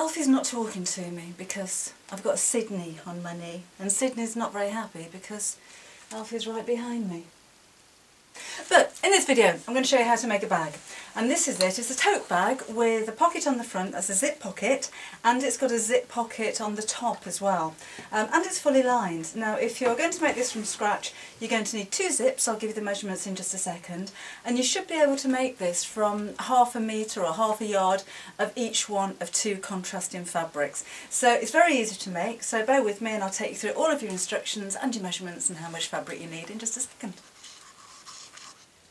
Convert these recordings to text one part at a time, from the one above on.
Alfie's not talking to me because I've got Sydney on my knee, and Sydney's not very happy because Alfie's right behind me. But in this video I'm going to show you how to make a bag, and this is it. It's a tote bag with a pocket on the front, that's a zip pocket, and it's got a zip pocket on the top as well, and it's fully lined. Now if you're going to make this from scratch you're going to need 2 zips. I'll give you the measurements in just a second, and you should be able to make this from half a metre or half a yard of each one of 2 contrasting fabrics. So it's very easy to make, so bear with me and I'll take you through all of your instructions and your measurements and how much fabric you need in just a second.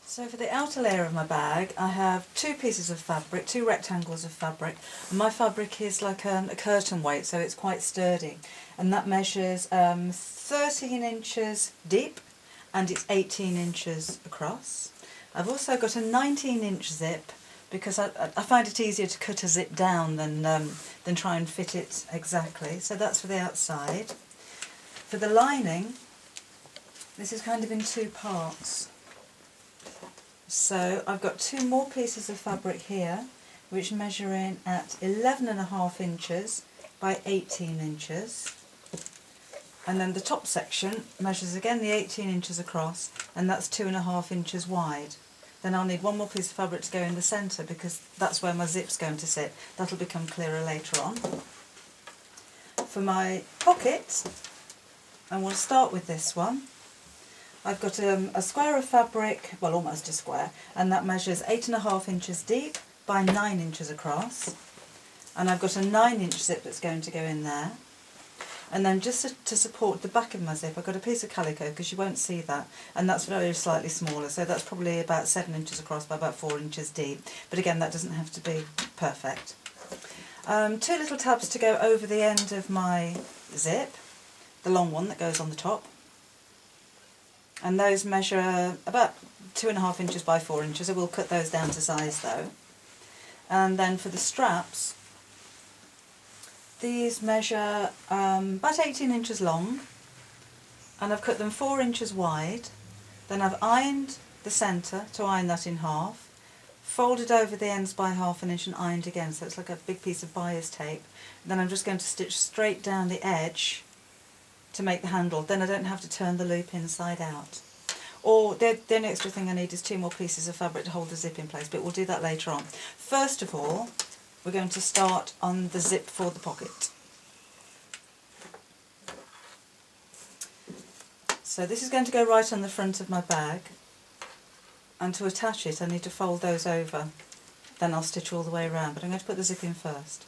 So for the outer layer of my bag I have 2 pieces of fabric, 2 rectangles of fabric, and my fabric is like a curtain weight, so it's quite sturdy, and that measures 13 inches deep and it's 18 inches across. I've also got a 19-inch zip because I find it easier to cut a zip down than try and fit it exactly, so that's for the outside. For the lining, this is kind of in 2 parts. So I've got 2 more pieces of fabric here which measure in at 11.5 inches by 18 inches, and then the top section measures again the 18 inches across, and that's 2.5 inches wide. Then I'll need 1 more piece of fabric to go in the centre because that's where my zip's going to sit. That'll become clearer later on. For my pocket, I will start with this one. I've got a square of fabric, well almost a square, and that measures 8.5 inches deep by 9 inches across, and I've got a 9-inch zip that's going to go in there. And then just to support the back of my zip I've got a piece of calico, because you won't see that, and that's very slightly smaller, so that's probably about 7 inches across by about 4 inches deep, but again that doesn't have to be perfect. 2 little tabs to go over the end of my zip, the long one that goes on the top, and those measure about 2.5 inches by 4 inches. I will cut those down to size though. And then for the straps, these measure about 18 inches long, and I've cut them 4 inches wide. Then I've ironed the centre to iron that in half, folded over the ends by 1/2 inch and ironed again, so it's like a big piece of buyer's tape. And then I'm just going to stitch straight down the edge to make the handle, then I don't have to turn the loop inside out. Or the only extra thing I need is 2 more pieces of fabric to hold the zip in place, but we'll do that later on. First of all, we're going to start on the zip for the pocket. So this is going to go right on the front of my bag, and to attach it I need to fold those over, then I'll stitch all the way around, but I'm going to put the zip in first.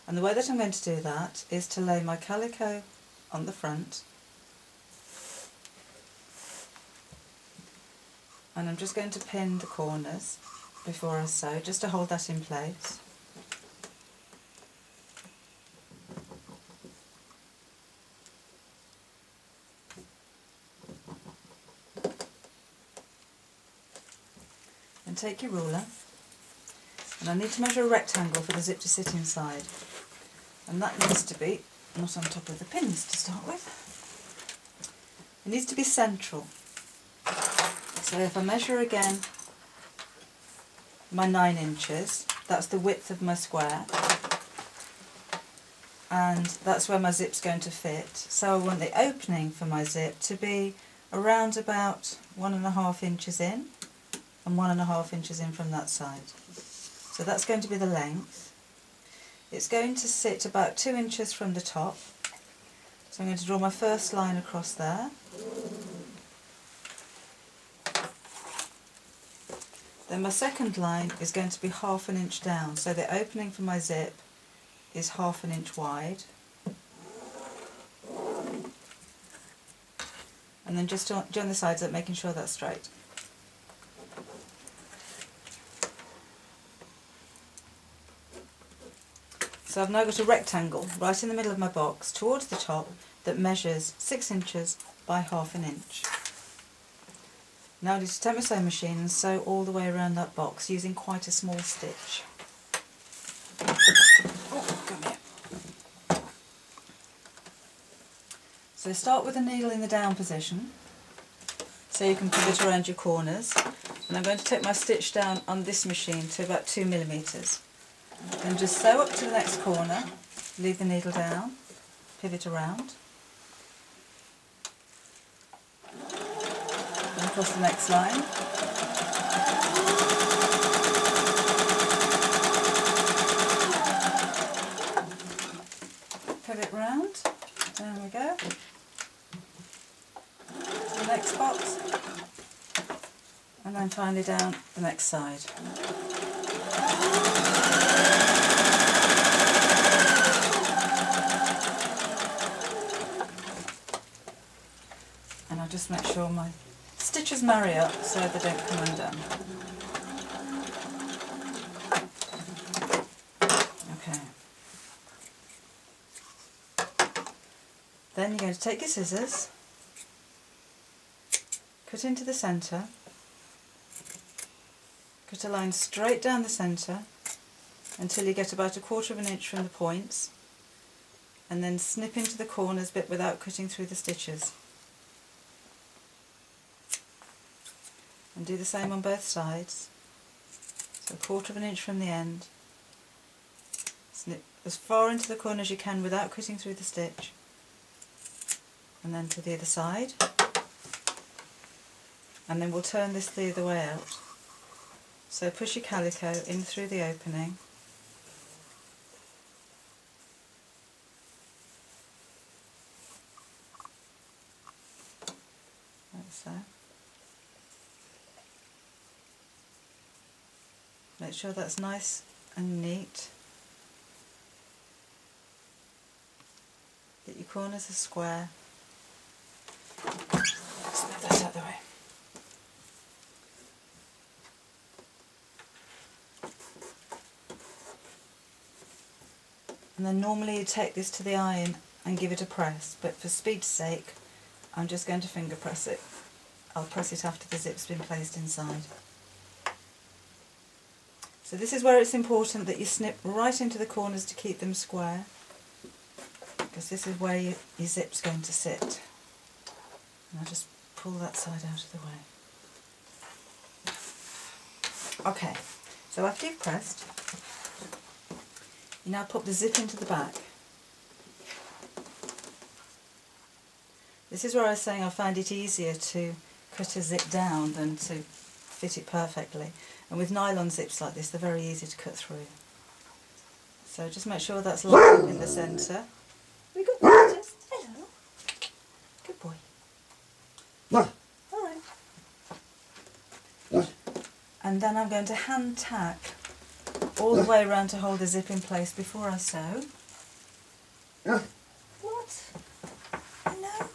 And the way that I'm going to do that is to lay my calico on the front, and I'm just going to pin the corners before I sew, just to hold that in place. And take your ruler, and I need to measure a rectangle for the zip to sit inside, and that needs to be not on top of the pins to start with. It needs to be central. So if I measure again my 9 inches, that's the width of my square, and that's where my zip's going to fit. So I want the opening for my zip to be around about 1.5 inches in and 1.5 inches in from that side. So that's going to be the length. It's going to sit about 2 inches from the top, so I'm going to draw my first line across there. Then my second line is going to be 1/2 inch down, so the opening for my zip is 1/2 inch wide. And then just join the sides up, making sure that's straight. So I've now got a rectangle right in the middle of my box towards the top that measures 6 inches by 1/2 inch. Now I need to take my sewing machine and sew all the way around that box using quite a small stitch. Oh, come here. So start with the needle in the down position, so you can pivot around your corners, and I'm going to take my stitch down on this machine to about 2 millimetres. Then just sew up to the next corner, leave the needle down, pivot around, and across the next line. Pivot round, there we go, to the next box, and then finally down the next side. And I'll just make sure my stitches marry up so they don't come undone. Okay. Then you're going to take your scissors, cut into the centre, cut a line straight down the centre until you get about 1/4 of an inch from the points, and then snip into the corners bit without cutting through the stitches. And do the same on both sides. So 1/4 of an inch from the end. Snip as far into the corner as you can without cutting through the stitch. And then to the other side. And then we'll turn this the other way out. So push your calico in through the opening. Like so. Make sure that's nice and neat. That your corners are square. Just move that out of the way. And then normally you take this to the iron and give it a press, but for speed's sake I'm just going to finger press it. I'll press it after the zip's been placed inside. So this is where it's important that you snip right into the corners to keep them square, because this is where your zip's going to sit. And I'll just pull that side out of the way. Okay, so after you've pressed, you now put the zip into the back. This is where I was saying I find it easier to cut a zip down than to fit it perfectly. And with nylon zips like this, they're very easy to cut through. So just make sure that's lined in the centre. We got pictures. Hello. Good boy. Alright. And then I'm going to hand tack all the way around to hold the zip in place before I sew. What? No.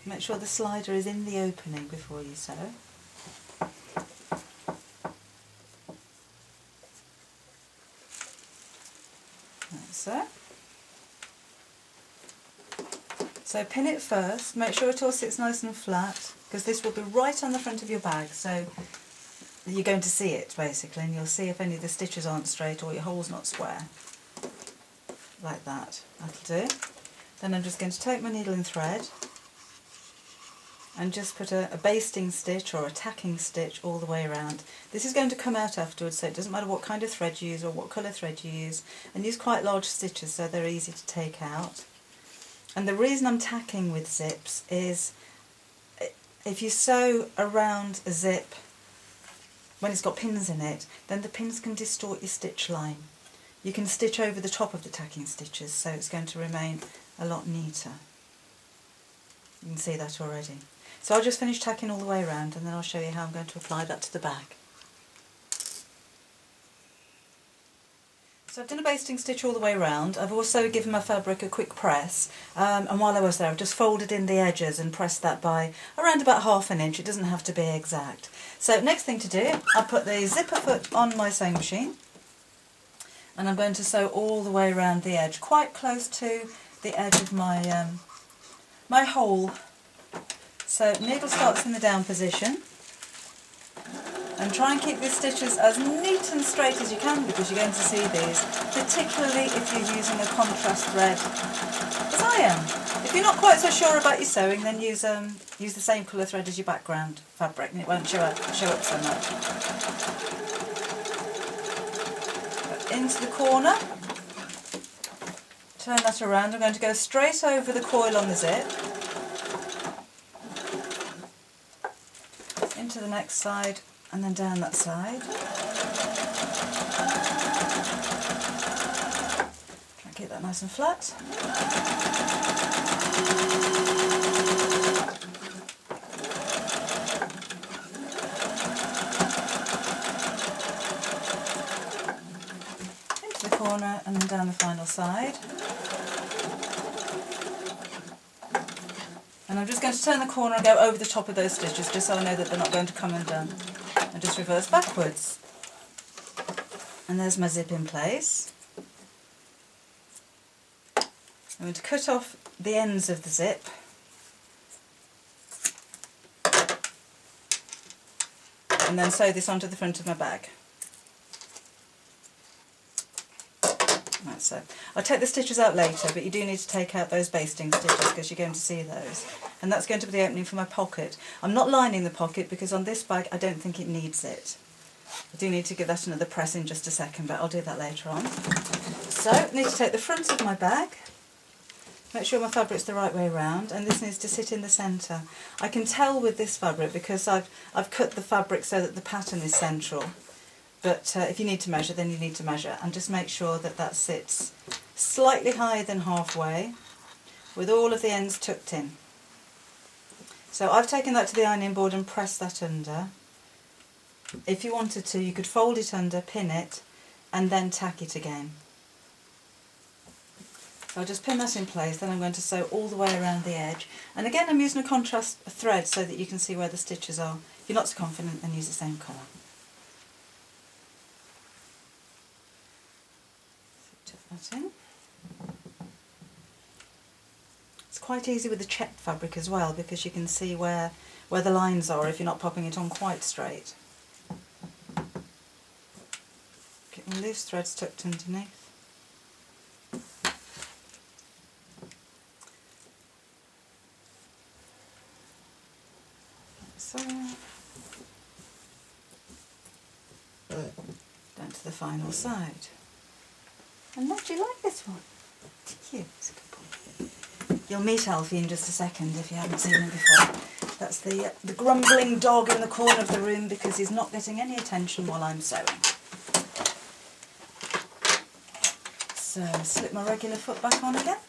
Make sure the slider is in the opening before you sew. Like so. So pin it first, make sure it all sits nice and flat, because this will be right on the front of your bag, so you're going to see it basically, and you'll see if any of the stitches aren't straight or your hole's not square. Like that, that'll do. Then I'm just going to take my needle and thread and just put a basting stitch or a tacking stitch all the way around. This is going to come out afterwards, so it doesn't matter what kind of thread you use or what colour thread you use, and use quite large stitches so they're easy to take out. And the reason I'm tacking with zips is if you sew around a zip when it's got pins in it, then the pins can distort your stitch line. You can stitch over the top of the tacking stitches, so it's going to remain a lot neater. You can see that already. So I'll just finish tacking all the way around, and then I'll show you how I'm going to apply that to the bag. So I've done a basting stitch all the way around. I've also given my fabric a quick press, and while I was there I've just folded in the edges and pressed that by around about 1/2 inch. It doesn't have to be exact. So next thing to do, I'll put the zipper foot on my sewing machine, and I'm going to sew all the way around the edge, quite close to the edge of my my hole. So needle starts in the down position, and try and keep these stitches as neat and straight as you can, because you're going to see these, particularly if you're using a contrast thread, as I am. If you're not quite so sure about your sewing, then use the same colour thread as your background fabric, and it won't show up so much. into the corner, turn that around. I'm going to go straight over the coil on the zip, into the next side and then down that side. Try and keep that nice and flat. Into the corner and then down the final side. And I'm just going to turn the corner and go over the top of those stitches just so I know that they're not going to come undone. And just reverse backwards. And there's my zip in place. I'm going to cut off the ends of the zip. And then sew this onto the front of my bag. Right, so I'll take the stitches out later, but you do need to take out those basting stitches because you're going to see those. And that's going to be the opening for my pocket. I'm not lining the pocket because on this bag I don't think it needs it. I do need to give that another press in just a second, but I'll do that later on. So I need to take the front of my bag, make sure my fabric's the right way around, and this needs to sit in the centre. I can tell with this fabric because I've cut the fabric so that the pattern is central. But if you need to measure, then you need to measure, and just make sure that that sits slightly higher than halfway with all of the ends tucked in. So I've taken that to the ironing board and pressed that under. If you wanted to, you could fold it under, pin it, and then tack it again. So I'll just pin that in place, then I'm going to sew all the way around the edge. And again, I'm using a contrast thread so that you can see where the stitches are. If you're not so confident, then use the same colour. That in. It's quite easy with the checked fabric as well because you can see where the lines are if you're not popping it on quite straight. Get my loose threads tucked underneath. So down to the final side. And don't you like this one? Thank you. It's a good boy. You'll meet Alfie in just a second if you haven't seen him before. That's the grumbling dog in the corner of the room because he's not getting any attention while I'm sewing. So slip my regular foot back on again.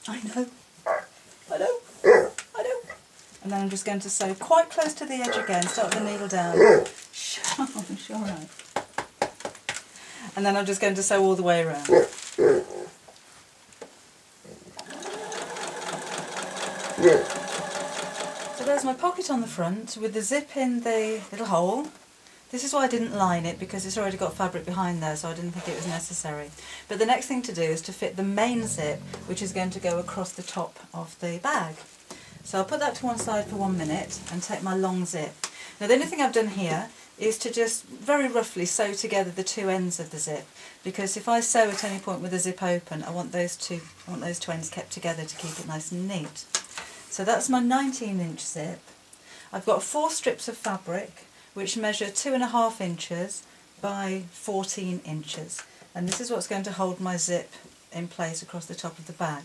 I know. And then I'm just going to sew quite close to the edge again. Start the needle down. Sure, right. And then I'm just going to sew all the way around. So there's my pocket on the front with the zip in the little hole. This is why I didn't line it because it's already got fabric behind there, so I didn't think it was necessary. But the next thing to do is to fit the main zip, which is going to go across the top of the bag. So I'll put that to one side for 1 minute and take my long zip. Now the only thing I've done here is to just very roughly sew together the two ends of the zip, because if I sew at any point with the zip open, I want those two ends kept together to keep it nice and neat. So that's my 19-inch zip. I've got 4 strips of fabric which measure 2.5 inches by 14 inches, and this is what's going to hold my zip in place across the top of the bag.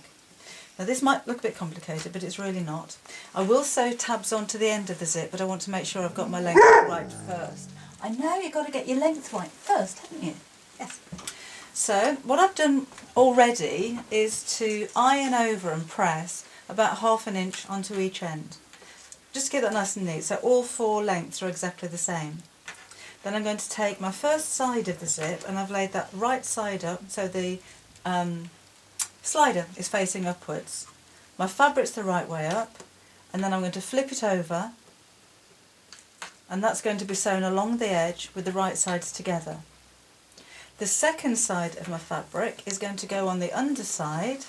Now this might look a bit complicated, but it's really not. I will sew tabs onto the end of the zip, but I want to make sure I've got my length right first. I know you've got to get your length right first, haven't you? Yes. So what I've done already is to iron over and press about 1/2 inch onto each end. Just to get that nice and neat, so all 4 lengths are exactly the same. Then I'm going to take my first side of the zip and I've laid that right side up so the slider is facing upwards. My fabric's the right way up, and then I'm going to flip it over, and that's going to be sewn along the edge with the right sides together. The second side of my fabric is going to go on the underside,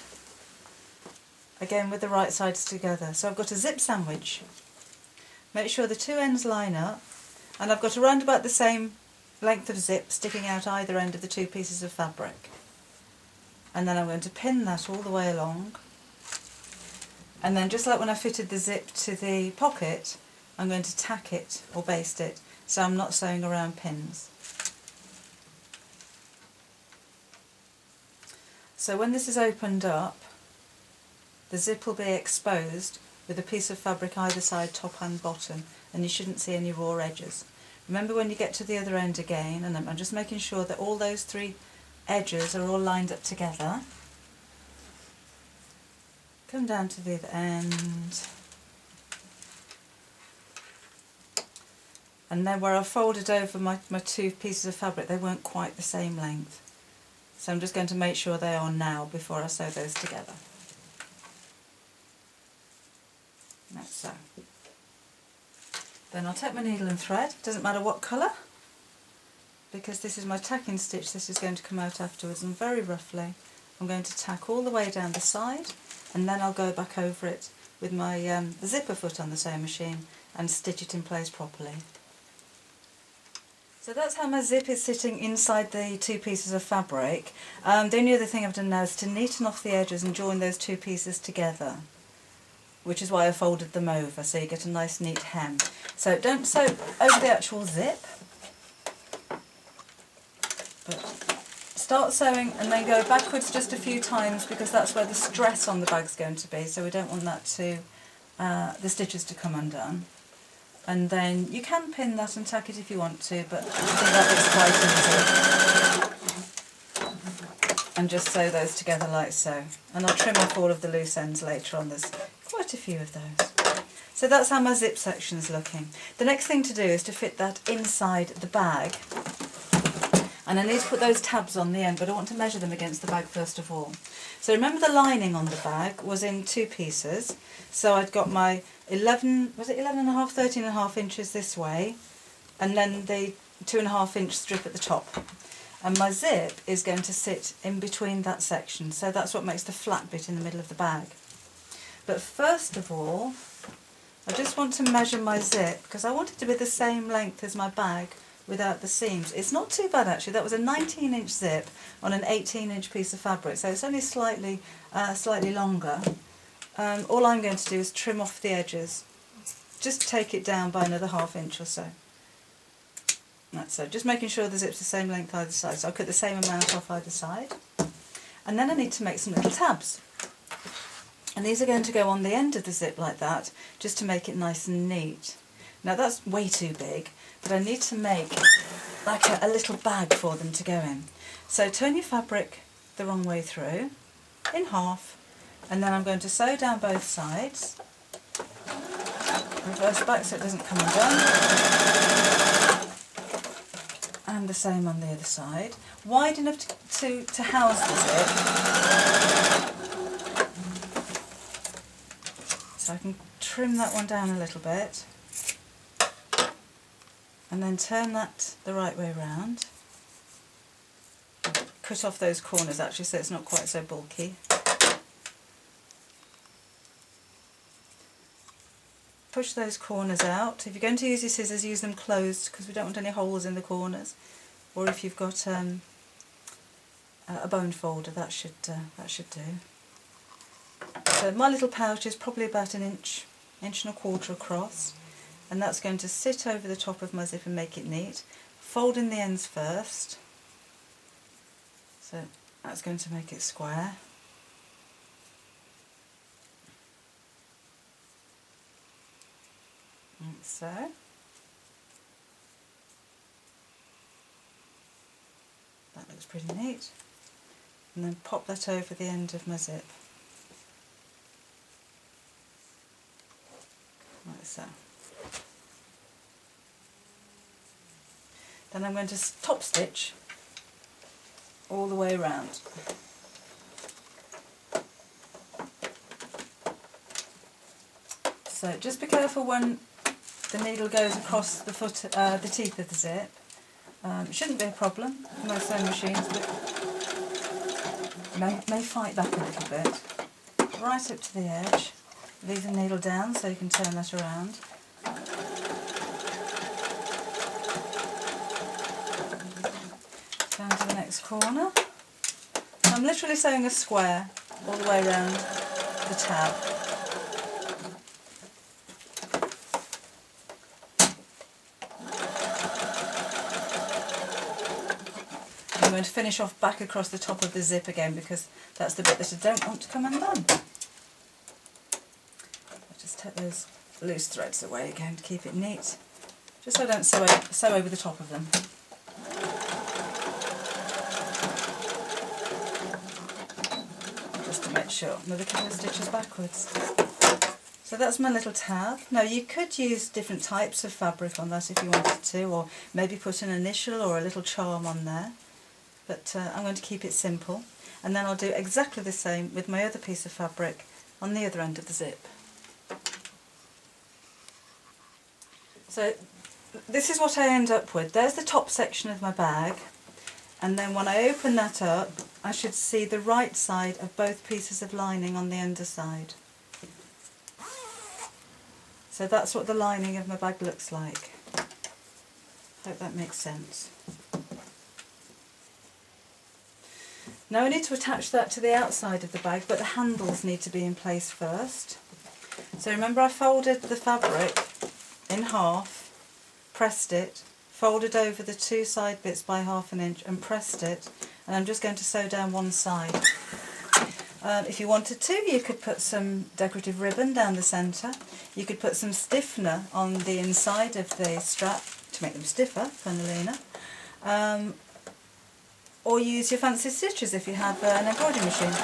again with the right sides together. So I've got a zip sandwich. Make sure the 2 ends line up, and I've got around about the same length of zip sticking out either end of the 2 pieces of fabric. And then I'm going to pin that all the way along, and then just like when I fitted the zip to the pocket, I'm going to tack it or baste it so I'm not sewing around pins. So when this is opened up, the zip will be exposed with a piece of fabric either side, top and bottom, and you shouldn't see any raw edges. Remember when you get to the other end again, and I'm just making sure that all those three edges are all lined up together. Come down to the other end. And then where I folded over my two pieces of fabric, they weren't quite the same length. So I'm just going to make sure they are now before I sew those together. Like so. Then I'll take my needle and thread, doesn't matter what colour, because this is my tacking stitch, this is going to come out afterwards, and very roughly I'm going to tack all the way down the side, and then I'll go back over it with my zipper foot on the sewing machine and stitch it in place properly. So that's how my zip is sitting inside the two pieces of fabric. The only other thing I've done now is to neaten off the edges and join those two pieces together, which is why I folded them over, so you get a nice neat hem. So don't sew over the actual zip, but start sewing and then go backwards just a few times, because that's where the stress on the bag's going to be, so we don't want that to, the stitches to come undone. And then you can pin that and tack it if you want to, but I think that bit's quite easy. And just sew those together like so. And I'll trim off all of the loose ends later on, there's quite a few of those. So that's how my zip section's looking. The next thing to do is to fit that inside the bag. And I need to put those tabs on the end, but I want to measure them against the bag first of all. So remember the lining on the bag was in two pieces. So I'd got my 11, was it 11 and a half, 13 and a half inches this way, and then the 2.5 inch strip at the top. And my zip is going to sit in between that section, so that's what makes the flat bit in the middle of the bag. But first of all, I just want to measure my zip, because I want it to be the same length as my bag without the seams. It's not too bad actually, that was a 19-inch zip on an 18-inch piece of fabric, so it's only slightly longer. All I'm going to do is trim off the edges, just take it down by another ½ inch or so. That's so, just making sure the zip's the same length either side, so I'll cut the same amount off either side. And then I need to make some little tabs. And these are going to go on the end of the zip like that, just to make it nice and neat. Now that's way too big, but I need to make like a little bag for them to go in. So turn your fabric the wrong way through, in half, and then I'm going to sew down both sides, reverse back so it doesn't come undone, and the same on the other side, wide enough to house the zip, so I can trim that one down a little bit, and then turn that the right way round, cut off those corners actually so it's not quite so bulky. Push those corners out. If you're going to use your scissors, use them closed, because we don't want any holes in the corners. Or if you've got a bone folder, that should do. So my little pouch is probably about an inch and a quarter across, and that's going to sit over the top of my zip and make it neat. Fold in the ends first, so that's going to make it square. Like so. That looks pretty neat. And then pop that over the end of my zip. Like so. Then I'm going to top stitch all the way around. So just be careful when the needle goes across the the teeth of the zip. It shouldn't be a problem for most sewing machines, but may fight back a little bit. Right up to the edge. Leave the needle down so you can turn that around. Down to the next corner. I'm literally sewing a square all the way around the tab. I'm going to finish off back across the top of the zip again, because that's the bit that I don't want to come undone. I'll just take those loose threads away again to keep it neat, just so I don't sew over the top of them. Just to make sure. Another couple of stitches backwards. So that's my little tab. Now you could use different types of fabric on that if you wanted to, or maybe put an initial or a little charm on there, but I'm going to keep it simple. And then I'll do exactly the same with my other piece of fabric on the other end of the zip. So this is what I end up with. There's the top section of my bag, and then when I open that up I should see the right side of both pieces of lining on the underside. So that's what the lining of my bag looks like. Hope that makes sense. Now I need to attach that to the outside of the bag, but the handles need to be in place first. So remember, I folded the fabric in half, pressed it, folded over the two side bits by 1/2 inch and pressed it, and I'm just going to sew down one side. If you wanted to, you could put some decorative ribbon down the centre. You could put some stiffener on the inside of the strap to make them stiffer, funnily enough. Or use your fancy stitches if you have an embroidery machine.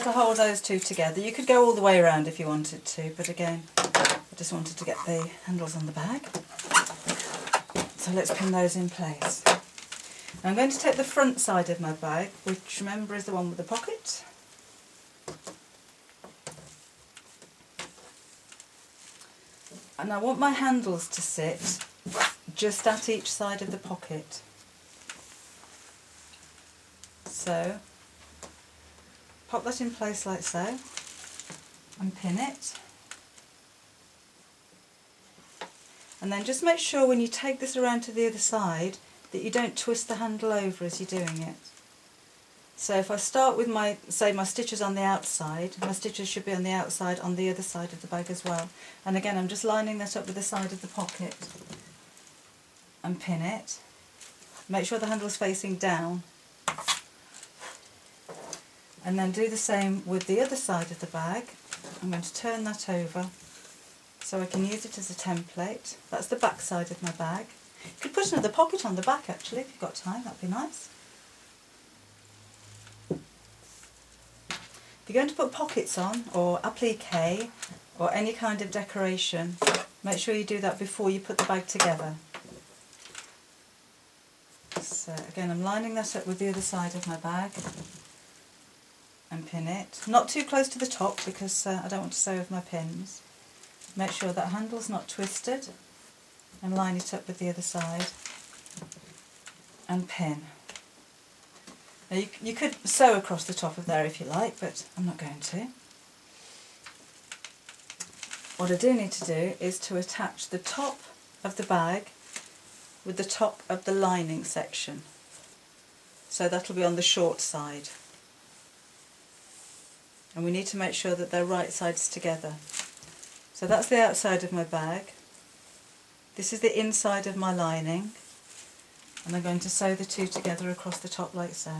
To hold those two together. You could go all the way around if you wanted to, but again, I just wanted to get the handles on the bag. So let's pin those in place. Now I'm going to take the front side of my bag, which remember is the one with the pocket. And I want my handles to sit just at each side of the pocket. So pop that in place like so and pin it, and then just make sure when you take this around to the other side that you don't twist the handle over as you're doing it. So if I start with my stitches on the outside, my stitches should be on the outside on the other side of the bag as well, and again I'm just lining that up with the side of the pocket and pin it. Make sure the handle is facing down. And then do the same with the other side of the bag. I'm going to turn that over so I can use it as a template. That's the back side of my bag. You could put another pocket on the back actually if you've got time, that'd be nice. If you're going to put pockets on, or applique, or any kind of decoration, make sure you do that before you put the bag together. So again, I'm lining that up with the other side of my bag. And pin it. Not too close to the top because I don't want to sew with my pins. Make sure that handle's not twisted and line it up with the other side and pin. Now you could sew across the top of there if you like, but I'm not going to. What I do need to do is to attach the top of the bag with the top of the lining section. So that'll be on the short side. And we need to make sure that they're right sides together. So that's the outside of my bag. This is the inside of my lining, and I'm going to sew the two together across the top like so.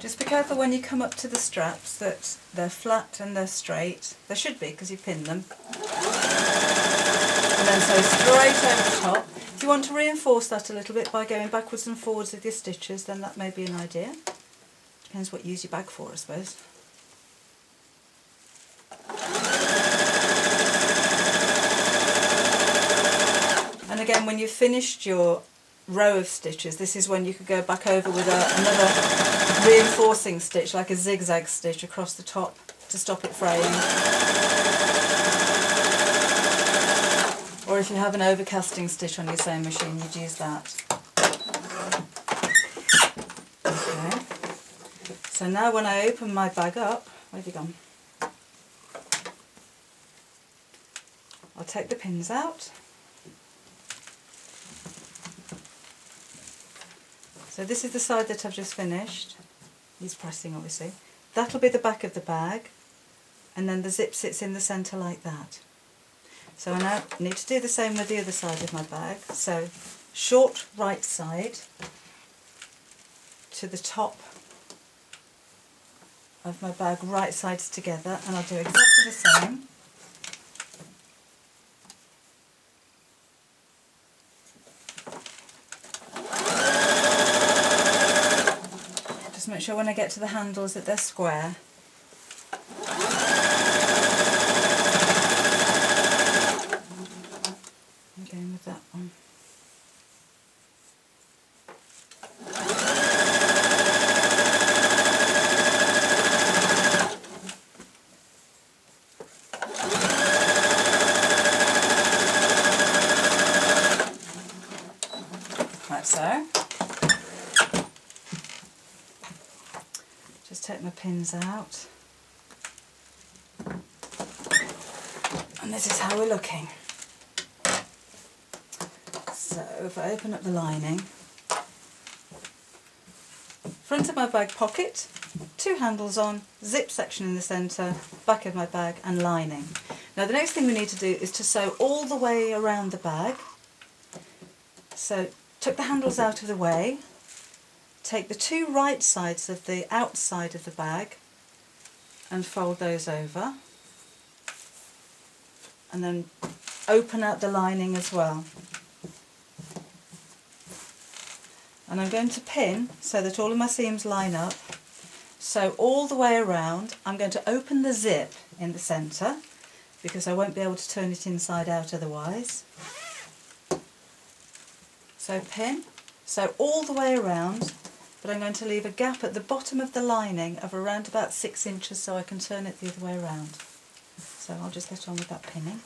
Just be careful when you come up to the straps that they're flat and they're straight. They should be because you pinned them. And then sew straight over the top. If you want to reinforce that a little bit by going backwards and forwards with your stitches, then that may be an idea. Depends what you use your bag for, I suppose. And again, when you've finished your row of stitches, this is when you could go back over with another reinforcing stitch, like a zigzag stitch across the top to stop it fraying. Or if you have an overcasting stitch on your sewing machine, you'd use that. Okay. So now when I open my bag up, where have you gone? I'll take the pins out. So this is the side that I've just finished. He's pressing obviously. That'll be the back of the bag, and then the zip sits in the centre like that. So I now need to do the same with the other side of my bag. So short right side to the top of my bag, right sides together, and I'll do exactly the same. Just make sure when I get to the handles that they're square. Again with that one. Like so. Just take my pins out. And this is how we're looking. So if I open up the lining, front of my bag pocket, 2 handles on, zip section in the centre, back of my bag and lining. Now the next thing we need to do is to sew all the way around the bag. So tuck the handles out of the way, take the 2 right sides of the outside of the bag and fold those over, and then open out the lining as well. And I'm going to pin so that all of my seams line up. So all the way around I'm going to open the zip in the centre because I won't be able to turn it inside out otherwise. So pin, so all the way around, but I'm going to leave a gap at the bottom of the lining of around about 6 inches so I can turn it the other way around. So I'll just get on with that pinning.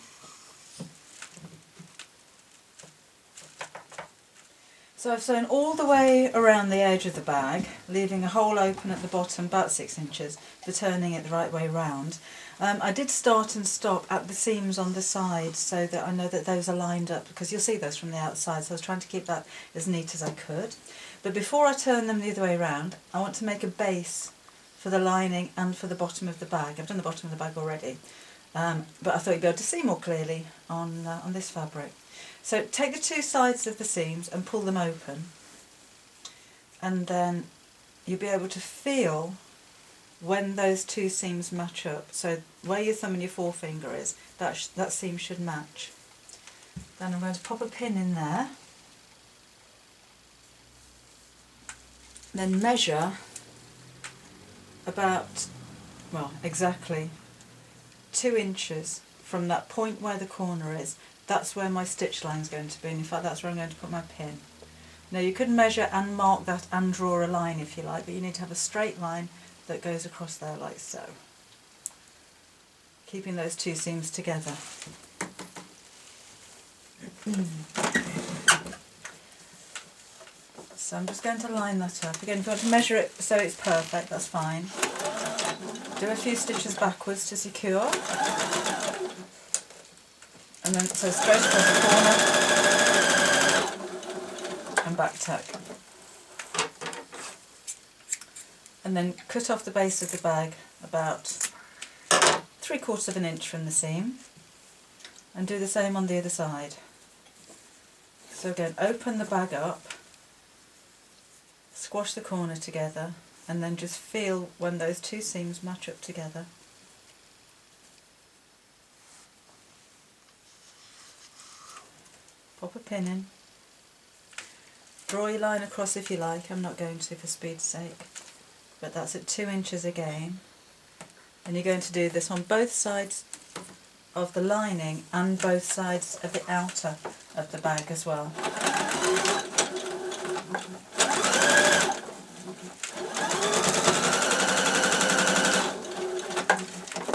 So I've sewn all the way around the edge of the bag, leaving a hole open at the bottom about 6 inches for turning it the right way round. I did start and stop at the seams on the side so that I know that those are lined up, because you'll see those from the outside, so I was trying to keep that as neat as I could. But before I turn them the other way around, I want to make a base for the lining and for the bottom of the bag. I've done the bottom of the bag already, but I thought you'd be able to see more clearly on this fabric. So take the 2 sides of the seams and pull them open, and then you'll be able to feel when those 2 seams match up. So where your thumb and your forefinger is, that seam should match. Then I'm going to pop a pin in there, then measure about, well, exactly 2 inches from that point where the corner is. That's where my stitch line is going to be, and in fact that's where I'm going to put my pin. Now you could measure and mark that and draw a line if you like, but you need to have a straight line that goes across there like so, keeping those 2 seams together. So I'm just going to line that up. Again, if you want to measure it so it's perfect, that's fine. Do a few stitches backwards to secure. And then so straight across the corner and back tuck. And then cut off the base of the bag about 3/4 of an inch from the seam, and do the same on the other side. So again, open the bag up, squash the corner together, and then just feel when those 2 seams match up together. Pop a pin in, draw your line across if you like, I'm not going to for speed's sake, but that's at 2 inches again, and you're going to do this on both sides of the lining and both sides of the outer of the bag as well.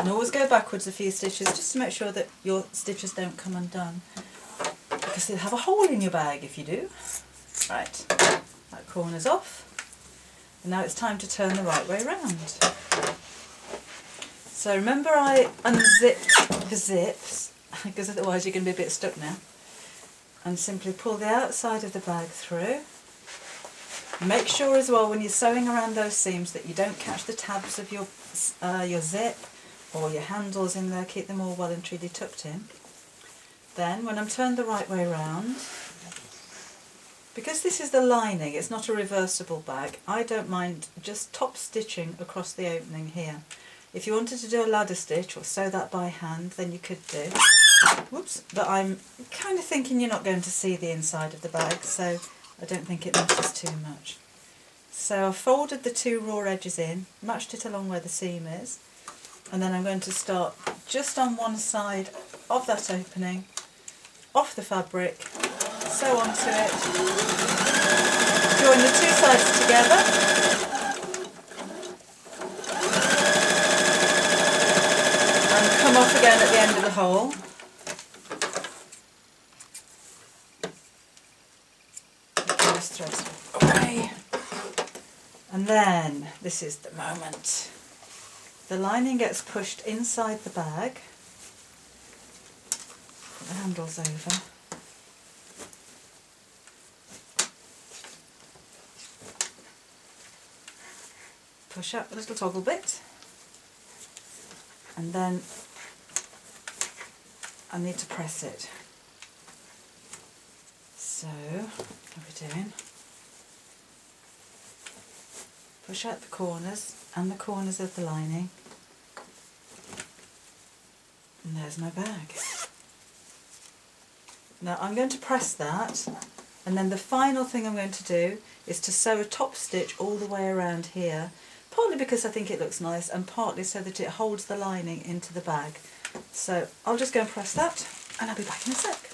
And always go backwards a few stitches just to make sure that your stitches don't come undone, because you'll have a hole in your bag if you do. Right, that corner's off. And now it's time to turn the right way round. So remember I unzipped the zips, because otherwise you're going to be a bit stuck now. And simply pull the outside of the bag through. Make sure as well when you're sewing around those seams that you don't catch the tabs of your zip or your handles in there. Keep them all well and truly tucked in. Then when I'm turned the right way round, because this is the lining, it's not a reversible bag, I don't mind just top stitching across the opening here. If you wanted to do a ladder stitch or sew that by hand, then you could do. Whoops, but I'm kind of thinking you're not going to see the inside of the bag, so I don't think it matters too much. So I've folded the two raw edges in, matched it along where the seam is, and then I'm going to start just on one side of that opening, off the fabric, sew onto it, join the two sides together, and come off again at the end of the hole. Those threads away. And then, this is the moment. The lining gets pushed inside the bag. Put the handles over. Push up the little toggle bit. And then I need to press it. So, what are we doing? Push out the corners and the corners of the lining. And there's my bag. Now I'm going to press that, and then the final thing I'm going to do is to sew a top stitch all the way around here, partly because I think it looks nice and partly so that it holds the lining into the bag. So I'll just go and press that and I'll be back in a sec.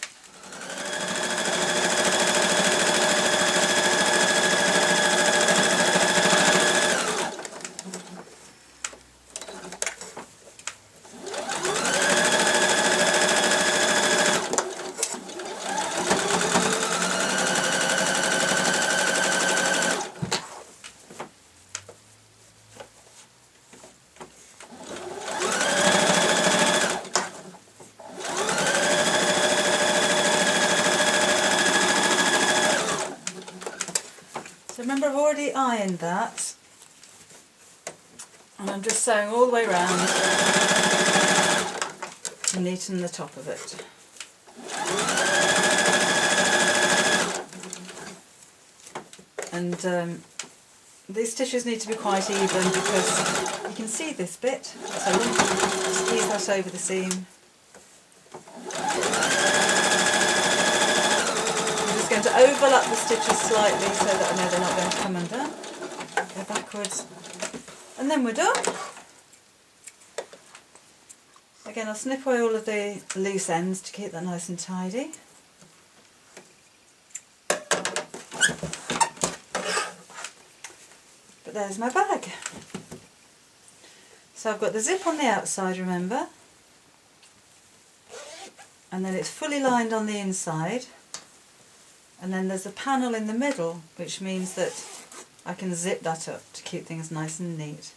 Remember, I've already ironed that, and I'm just sewing all the way around to neaten the top of it. And these stitches need to be quite even because you can see this bit, so just ease that over the seam. Going to overlap the stitches slightly so that I know they're not going to come undone. Go backwards, and then we're done. Again, I'll snip away all of the loose ends to keep that nice and tidy. But there's my bag. So I've got the zip on the outside, remember, and then it's fully lined on the inside. And then there's a panel in the middle, which means that I can zip that up to keep things nice and neat.